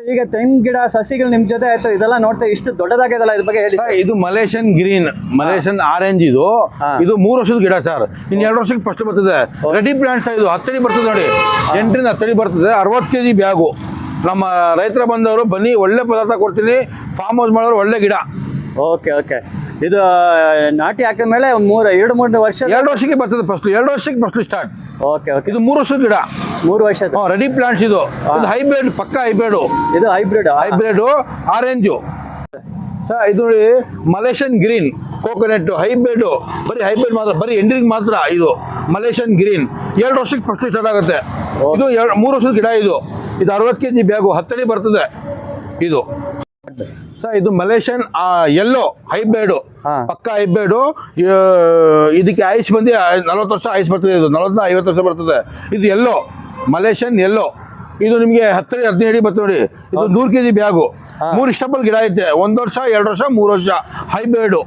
ಈಗ ತೆಂಗಿನ ಗಿಡ ಸಸಿಗಳು ನಿಮ್ ಜೊತೆ ಆಯ್ತು, ಇದೆಲ್ಲ ನೋಡ್ತಾ ಇಷ್ಟು ದೊಡ್ಡದಾಗ್ಯದಲ್ಲ, ಇದ್ರ ಬಗ್ಗೆ ಹೇಳಿ. ಇದು ಮಲೇಷಿಯನ್ ಗ್ರೀನ್, ಮಲೇಷಿಯನ್ ಆರೆಂಜ್. ಇದು 3 ವರ್ಷದ ಗಿಡ ಸರ್. ಇನ್ನು 2 ವರ್ಷಕ್ಕೆ ಫಸ್ಟ್ ಬರ್ತದೆ. Ready plants. ಇದು 10 ಅಡಿ ಬರ್ತದೆ ನೋಡಿ, 8ರಿಂದ 10 ಅಡಿ ಬರ್ತದೆ. 60 kg ಬ್ಯಾಗು. ನಮ್ಮ ರೈತರ ಬಂದವರು ಬನ್ನಿ, ಒಳ್ಳೆ ಪದಾರ್ಥ ಕೊಡ್ತೀನಿ. ಫಾರ್ಮ್ ಹೌಸ್ ಮಾಡೋರು ಒಳ್ಳೆ ಗಿಡ. Okay okay. ಇದು ನಾಟಿ ಹಾಕಿದ್ಮೇಲೆ 2-3 ವರ್ಷ 2 ವರ್ಷಕ್ಕೆ ಬರ್ತದೆ ಫಸ್ಲು. 2 ವರ್ಷಕ್ಕೆ ಫಸ್ಲು ಸ್ಟಾರ್ಟ್. Okay okay. ಇದು 3 ವರ್ಷದ ಗಿಡ. 3 ವರ್ಷದ ರೆಡಿ ಪ್ಲಾಂಟ್ಸ್. ಇದು ಹೈಬ್ರಿಡ್, ಪಕ್ಕ ಹೈಬ್ರಿಡ್. ಇದು ಹೈಬ್ರಿಡ್ ಆರೆಂಜು ಸರ್. ಇದು ನೋಡಿ ಮಲೇಷಿಯನ್ ಗ್ರೀನ್ ಕೋಕೋನಟ್ ಹೈಬ್ರಿಡ್. ಬರೀ ಹೈಬ್ರಿಡ್ ಮಾತ್ರ, ಬರೀ ಎಂಡಿಗೆ ಮಾತ್ರ. ಇದು ಮಲೇಷಿಯನ್ ಗ್ರೀನ್ 2 ವರ್ಷಕ್ಕೆ ಫಸ್ಟ್ ಸ್ಟಾರ್ಟ್ ಆಗುತ್ತೆ. ಇದು 3 ವರ್ಷದ ಗಿಡ. ಇದು 60 kg ಬ್ಯಾಗು, 10 ಅಡಿ ಬರ್ತದೆ. ಇದು ಸರ್ ಇದು ಮಲೇಷಿಯನ್ ಯೆಲ್ಲೋ ಹೈಬ್ರಿಡ್, ಪಕ್ಕ ಹೈಬ್ರಿಡ್. ಇದಕ್ಕೆ ಐಸ್ ಬಂದು 40 ವರ್ಷ ಐಸ್ ಬರ್ತದೆ. ಇದು 40-50 ವರ್ಷ ಬರ್ತದೆ. ಇದು ಯೆಲ್ಲೋ, ಮಲೇಷಿಯನ್ ಯೆಲ್ಲೋ. ಇದು ನಿಮಗೆ 10-15 ಅಡಿ ಬರ್ತದೆ ನೋಡಿ. ಇದು 100 kg ಬ್ಯಾಗು. 3 ಸ್ಟೆಪಲ್ಲಿ ಗಿಡ ಐತೆ. 1 ವರ್ಷ, 2 ವರ್ಷ, 3 ವರ್ಷ ಹೈಬ್ರಿಡ್.